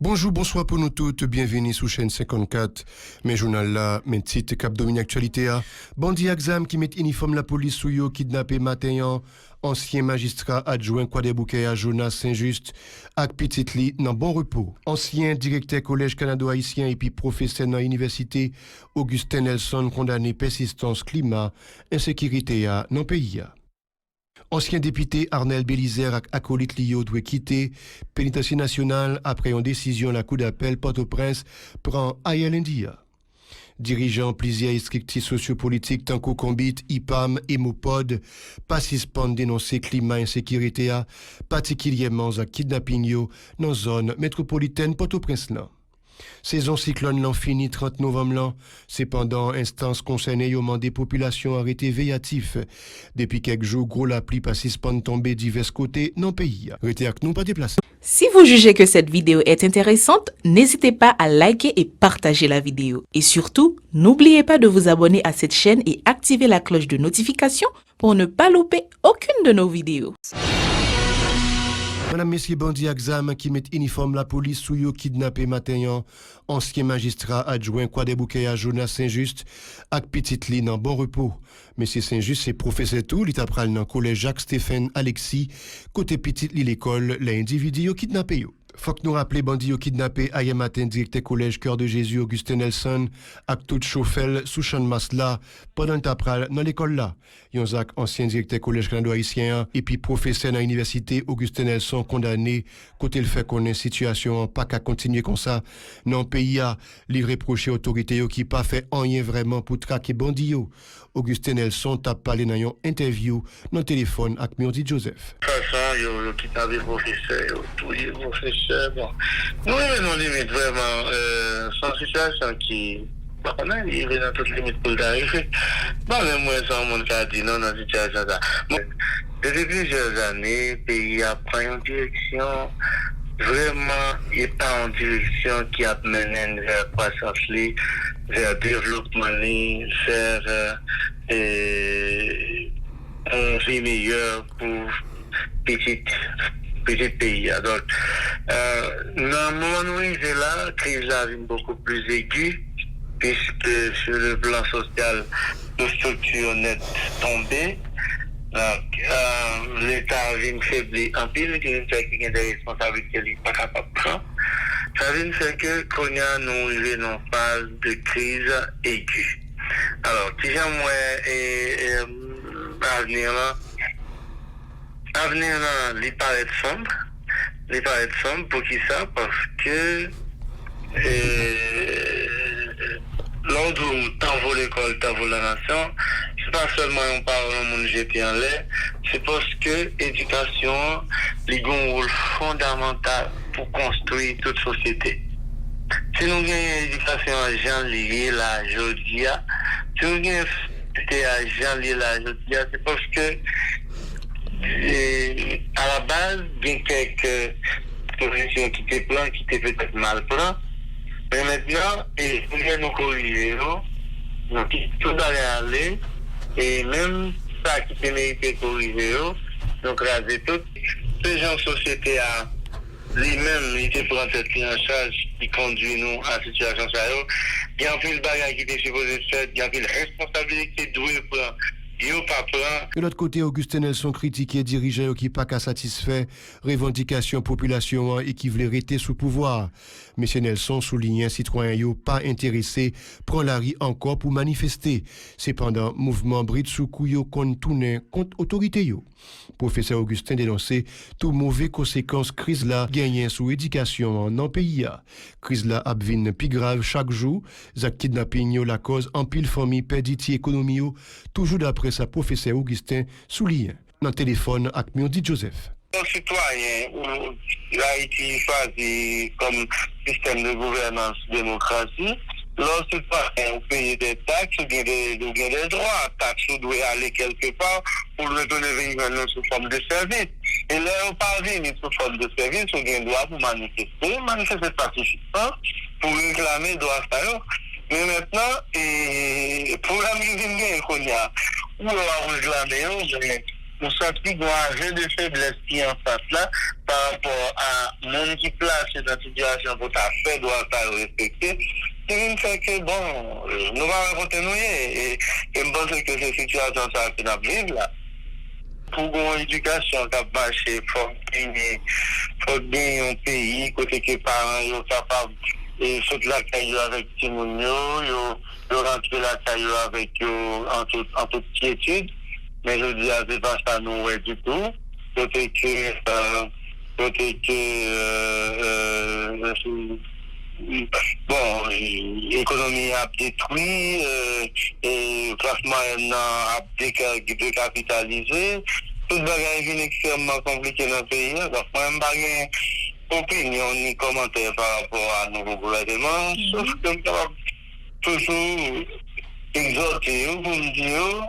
Bonjour, bonsoir pour nous toutes, bienvenue sur chaîne 54. Mes journal là, mes titres cap domine actualité a. Bandi exam qui met uniforme la police sous yo kidnappé matin, ancien magistrat adjoint Kwadebouke à Jonas Saint-Just, ak petit li nan bon repos. Ancien directeur collège canado-haïtien et puis professeur dans l'université Augustin Nelson condamné persistance climat, insécurité a dans pays a. Ancien député Arnel Bélizer ak acolyte Lio doit quitter pénitencier national après une décision la Cour d'appel Port-au-Prince prend Ayel India. Dirigeant plusieurs districts sociopolitiques tant qu'au Combit, IPAM et Mopod, participant dénoncer climat insécurité a, particulièrement à kidnapping yo dans zone métropolitaine Port-au-Prince là. Saison cyclone l'an fini 30 novembre l'an. Cependant, instance concernée au mandé population arrêté véatif. Depuis quelques jours, gros la pluie passe tomber divers côtés dans le pays. Restez avec nous, pas déplacé. Si vous jugez que cette vidéo est intéressante, n'hésitez pas à liker et partager la vidéo. Et surtout, n'oubliez pas de vous abonner à cette chaîne et activer la cloche de notification pour ne pas louper aucune de nos vidéos. Madame, messieurs, bandits exam qui mettent uniforme la police sous yo kidnappé matin, ancien magistrat adjoint Kwadebouke à Jonas Saint-Just, ak petit li nan bon repos. Monsieur Saint-Just, c'est professeur tout, li tapral nan collège Jacques-Stéphane Alexis, côté petit li l'école, l'individu yo kidnappé yo. Faut que nous rappeler bandit yo kidnappé hier matin directeur collège Cœur de Jésus Augustin Nelson ak tout chauffel sous champ de masse là pendant tapral dans l'école là. Yon zak ancien directeur collège canado-haïtien et puis professeur dans l'université Augustin Nelson condamné côté le fait qu'on est situation pas qu'à continuer comme ça dans pays a li reprocher autorité yo qui pas fait rien vraiment pour traquer bandit yo. Augustin Nelson t'a parlé dans une interview dans téléphone avec Murdi Joseph. Yo kidnappé professeur, tout les professeurs, bon. Nous, on limite vraiment, sans situation qui, on a arrivé dans toutes les limites pour d'arriver. Bon, mais moi, sans mon cas dit non, dans cette situation là. Depuis plusieurs années, le pays a pris une direction, vraiment, il n'est pas en direction qui a mené vers la croissance, vers le développement, vers un vie meilleur pour petit pays. Donc, dans le moment où il est là, la crise est beaucoup plus aiguë, puisque sur le plan social, nos structures net tombées. Donc, l'État vient faiblir en pile, qui vient faire qu'il y a des responsabilités qu'il n'est pas capable de prendre. Ça vient faire que, quand nous arrivons dans une phase de crise aiguë. Alors, si j'ai l'avenir là, il paraît sombre. Il paraît sombre pour qui ça? Parce que l'ordre où t'envoie l'école, t'envoie la nation, c'est pas seulement on parle de monde jeté en l'air, c'est parce que l'éducation a un rôle fondamental pour construire toute société. Si nous avons une éducation à gens liés là, aujourd'hui, si nous avons une société à gens liés là, aujourd'hui, c'est parce que à la base, il y a quelques positions qui étaient pleines, qui étaient peut-être mal pleines. Mais maintenant, il faut nous corriger. Donc, tout allait aller. Et même ça qui était mérité de corriger, donc raser tout. Ces gens de société, lui-même, il était pour en charge qui conduit nous à la situation. Il y a un peu de bagage qui était supposé faire, il y a un peu de responsabilité de prendre. De l'autre côté, Augustin Nelson critiqué dirigeant qui pas qu'à satisfaire revendication population et qui voulait rester sous pouvoir. Monsieur Nelson souligne citoyen yo pas intéressé prend la rue encore pour manifester. Cependant, mouvement bride sous couyo tourner contre autorité yo. Professeur Augustin dénonçait tout mauvais conséquences crise là gagnent sous éducation dans pays a. Crise là abvine plus grave chaque jour, zak kidnapping yo la cause en pile famille perditi économie yo, toujours d'après sa professeur Augustin souligne dans téléphone avec Murdi Joseph. Un citoyen ou l'Haïti choisi comme système de gouvernance démocratie, lorsque vous payez des taxes, vous avez des droits. Taxes, vous devez aller quelque part pour le retourner venir sous forme de service. Et là, on pas venir sous forme de service, vous avez le droit pour manifester. Manifester pacifiquement pour réclamer le droit à ça. Mais maintenant, pour la mise en qu'on y a, où on va réclamer, on senti un jeu de faiblesse qui est en face là, par rapport à monde qui place dans la situation pour ta fait doit être respecté. C'est fait que bon, nous allons continuer et je pense que cette situation ça que nous vivons là. Pour une éducation qui a marché, il faut gagner un pays, côté que les parents sont capables de sauter la caillou avec Timonio, de rentrer la caillou avec en toute quiétude. Mais je dis à c'est pas ça nous ouais du tout. Côté que bon, l'économie a détruit, et le classe moyen a décapitalisé. Tout le bagage est extrêmement compliqué dans le pays. Donc, moi, je n'ai pas d'opinion ni commentaire par rapport à nos gouvernements, sauf que je vais toujours exhorter pour me dire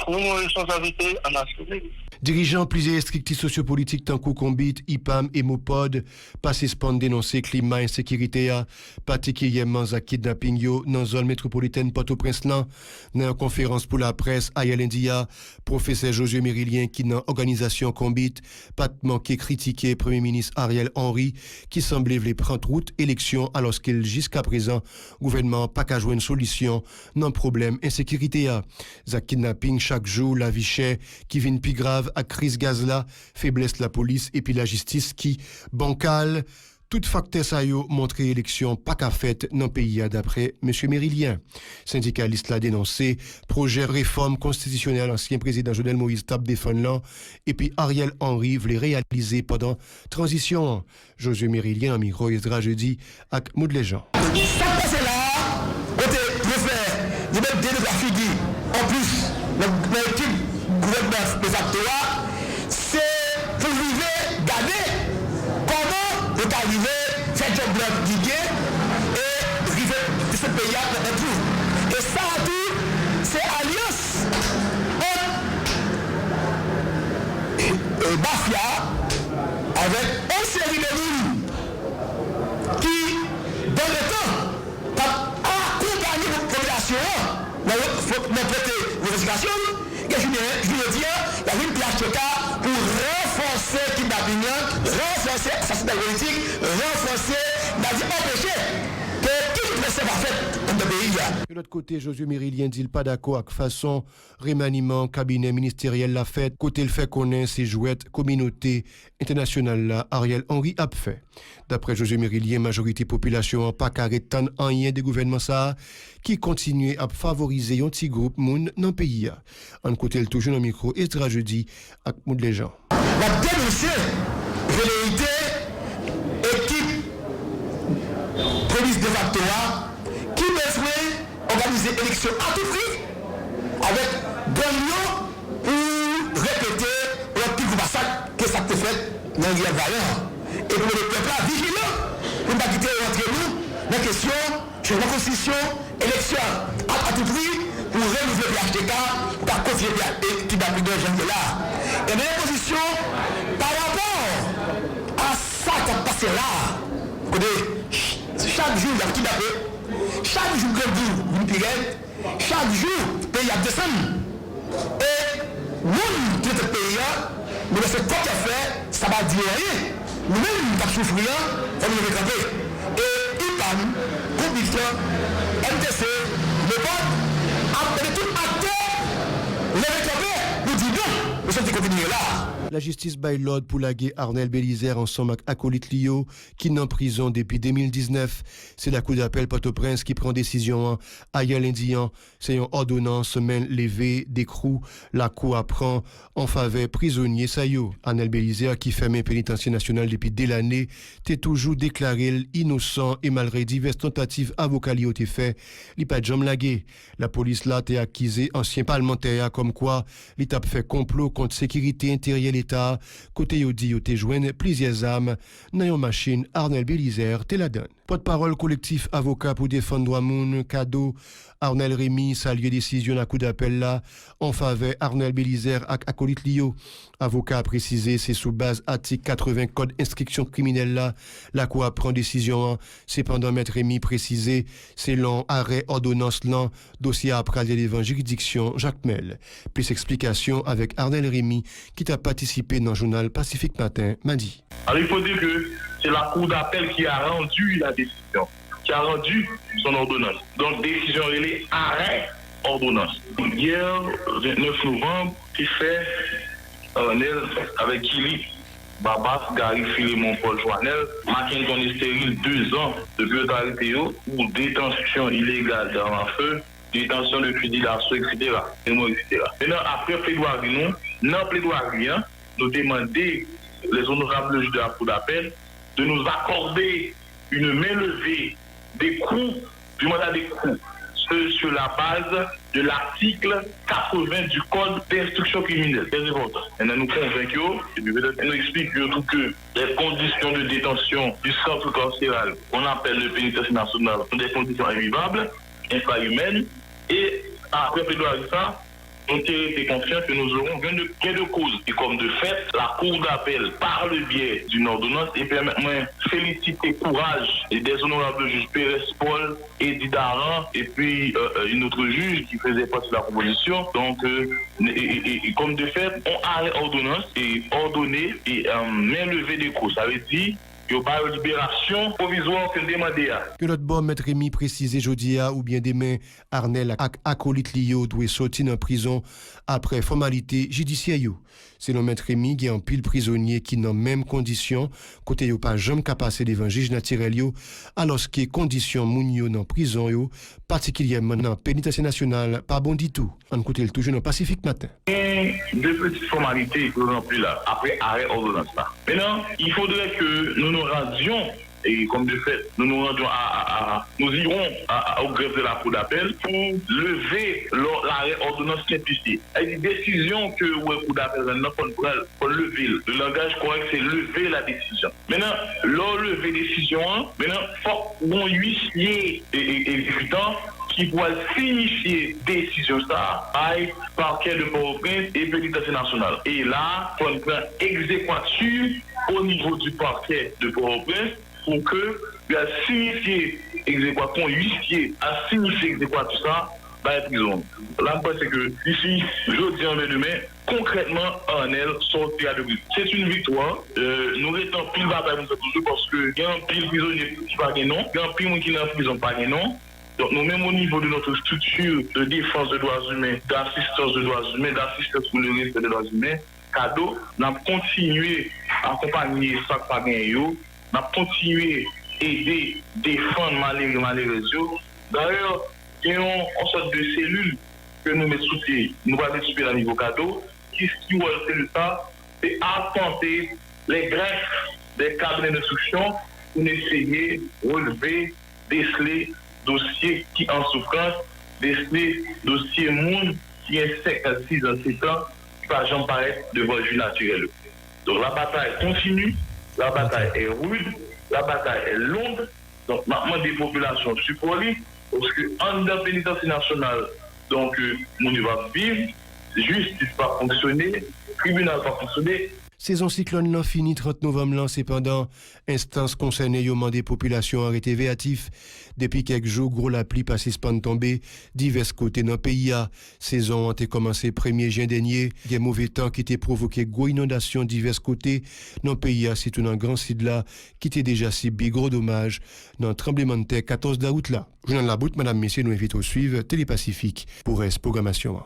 nous avons une responsabilité en assurer. Dirigeants plusieurs strictis sociopolitiques tant qu'au Combit, IPAM et Mopod, pas suspendre dénoncer climat insécurité à particulièrement à kidnapping yo dans zone métropolitaine Port-au-Prince là, dans une conférence pour la presse à India, professeur Josué Mérilien qui dans organisation Combit, pas manqué critiquer Premier ministre Ariel Henry qui semblait vouloir prendre route élection alors qu'il jusqu'à présent gouvernement pas qu'à jouer une solution non problème insécurité à kidnapping chaque jour la vie chère qui vient plus grave à crise gaz là, faiblesse la police et puis la justice qui bancale. Tout facteur ça yo montre élection pas qu'à fait dans le pays d'après M. Mérilien. Syndicaliste l'a dénoncé, projet réforme constitutionnelle ancien président Jovenel Moïse tape défendre et puis Ariel Henry voulait réaliser pendant transition. Josué Mérilien en micro Esdra jeudi avec Maud Léjean. Ça passe là, côté préfet, il met des figures. En plus, l'équipe gouvernement des acteurs, c'est pour arriver, garder comment vous arrivez, faire job blanc guidé et arriver de ce pays à tout. Et ça, tout, c'est alliance entre Bafia avec une série de lignes qui, dans le temps, a accompagné la population dans notre vérification. Je veux dire, il y a une place pour renforcer le kidnapping, renforcer l'assassinat politique, renforcer, empêcher que tout ne soit pas fait dans le pays. De l'autre côté, Josué Mérilien dit pas d'accord avec façon remaniement cabinet ministériel l'a fait, côté le fait connaître ces jouettes communauté internationale là, Ariel Henry a fait. D'après Josué Mérilien, majorité population en pas carré tant en rien des gouvernements ça qui continue à favoriser un petit groupe moun dans le pays. En côté le toujours dans le micro Esdra jeudi avec Maud Léjean. La dénoncer velléité équipe police de facto qui besoin organiser élection à tout prix avec Gagnon pour répéter le petit massacre que ça peut faire dans le Vaillant. Et pour le peuple vigilant, pour ne pas quitter entre nous, la question, sur la constitution, élection à tout prix, pour renouveler le HTK, pour continuer qui va plus de gens là. Et la position, par rapport à ça qui a passé là, chaque jour, il y a qui d'après, chaque jour, une pirate, chaque jour, le pays a descendu. Et nous, qui est le pays, nous laissons quoi qu'il a fait, ça va dire rien. Nous-mêmes, nous avons souffert, il faut nous réclamer. Et IPAM, Conviction, MTC, le POD, après tout acteur, les réclamer, nous disons non, nous sommes qui continuent là. La justice by l'ordre pour la guerre Arnel Bélizer ensemble avec acolyte Lio qui est en prison depuis 2019. C'est la cour d'appel Port-au-Prince qui prend décision à l'indian. C'est une ordonnance semaine levée d'écrou. La cour apprend en faveur prisonnier Sayo. Arnel Bélizer qui ferme pénitencier national depuis dès l'année t'est toujours déclaré innocent et malgré diverses tentatives avocales ont été faites. Il pas de jambe lagué. La police là t'est accusé ancien parlementaire comme quoi l'état fait complot contre sécurité intérieure l'État l'État, côté yo dit yo te joine plusieurs âmes dans une machine Arnel Bélizer te la donne. Porte-parole collectif avocat pour défendre droit moun cadeau Arnel Rémy salue décision la cour d'appel là en faveur Arnel Bélizer ak acolyte Lio. Avocat a précisé c'est sous base article 80 code instruction criminelle là la cour prend décision. Cependant maître Rémy précisé selon arrêt ordonnance là dossier après devant juridiction Jacques Mel. Plus explication avec Arnel Rémy qui a participé dans le journal Pacifique Matin mardi. Alors il faut dire que c'est la cour d'appel qui a rendu la décision, qui a rendu son ordonnance. Donc décision relée arrêt ordonnance. Hier, 29 novembre, qui fait Arnel avec Kili, Babas, Gary Philemon, Paul Joannel, Mackinton est stérile 2 ans depuis l'autorité pour détention illégale d'armes à feu, détention de fusil d'assaut, etc. Maintenant, après plaidoirie, nous demandons les honorables juges de la cour d'appel de nous accorder une main levée des coûts, du mandat des coûts, sur la base de l'article 80 du Code d'instruction criminelle. C'est important. Et nous convainquons, et puis peut-être nous expliquons tout que les conditions de détention du centre carcéral, qu'on appelle le pénitentiaire national, sont des conditions invivables, infrahumaines, et après plaidoirie ça, nous avons été confiants que nous aurons gain de cause. Et comme de fait, la Cour d'appel, par le biais d'une ordonnance, et permet-moi féliciter courage et des honorables juges Pérez Paul, Eddie Daran, et puis une autre juge qui faisait partie de la proposition. Donc, et comme de fait, on arrête ordonnance et ordonné et main levée des causes. Ça veut dire qu'il n'y a pas de libération provisoire que demandé. Que notre bon maître Rémy précisé jeudi ou bien demain, Arnel ak acolyte Lio doit sortir en prison après formalité judiciaire. Selon maître Rémy, il y a un pile prisonnier qui dans même condition, côté yo pas jamais qu'à passer devant juge naturel yo, alors que condition moun yo dans prison yo, particulièrement dans pénitentiaire national, pas bon du tout. On écoute le toujours dans Pacifique Matin. Deux petites formalités que nous avons plus là, après arrêt ordonnance là. Maintenant, il faudrait que nous nous rendions, et comme de fait, nous nous rendions nous irons au greffe de la cour d'appel pour lever l'arrêt ordonnance simplifiée. Il y a une décision que la cour d'appel pour lever. Le langage correct, c'est lever la décision. Maintenant, lever décision, maintenant, il faut qu'on huissier exécutant qui pourra signifier décision ça par parquet de Port-au-Prince et pénitentiaire national. Et là, il faut une exéquature au niveau du parquet de Port-au-Prince pour que la signifier exéquature, huissier a signifié exéquature ça, dans la prison. Là, je pense que ici, jeudi en demain, concrètement, Arnel sortira de prison. C'est une victoire. Nous restons pile bataille pour ça toujours parce que il y a un pile prisonnier qui pas de nom, il y a un pile qui est en prison pas de nom. Donc, nous, même au niveau de notre structure de défense des droits humains, d'assistance des droits humains, d'assistance pour le respect des droits humains, cadeau, nous avons continué à accompagner chaque partenaire, nous avons continué à aider, défendre malheureux. D'ailleurs, il y a une sorte de cellule que nous mettons sous pied, nous allons étudier à niveau cadeau, qui va faire ça, c'est attenter les greffes des cabinets d'instruction pour essayer de relever, déceler dossiers qui en souffrance, déceler dossiers monde qui est 5 à 6 ans, 7 ans, qui va jamais paraître devant le juge naturel. Donc la bataille continue, la bataille est rude, la bataille est longue. Donc maintenant des populations supportent parce que en dans pénitentiaire national, donc on va vivre, justice va fonctionner, tribunal va fonctionner. Saison cyclone l'an fini 30 novembre l'an, cependant, instance concernée yo mandé population arrêté véatif. Depuis quelques jours, gros la pluie pas suspend tomber, divers côtés dans le pays. Saison a été commencé 1er juin dernier. Des mauvais temps qui étaient provoqué gros inondations divers côtés dans le pays. C'est tout un grand site là qui était déjà subi gros dommages dans le tremblement de terre 14 d'août là. Journal La Boute, madame, messieurs, nous invitons à suivre Télépacifique pour reste programmation.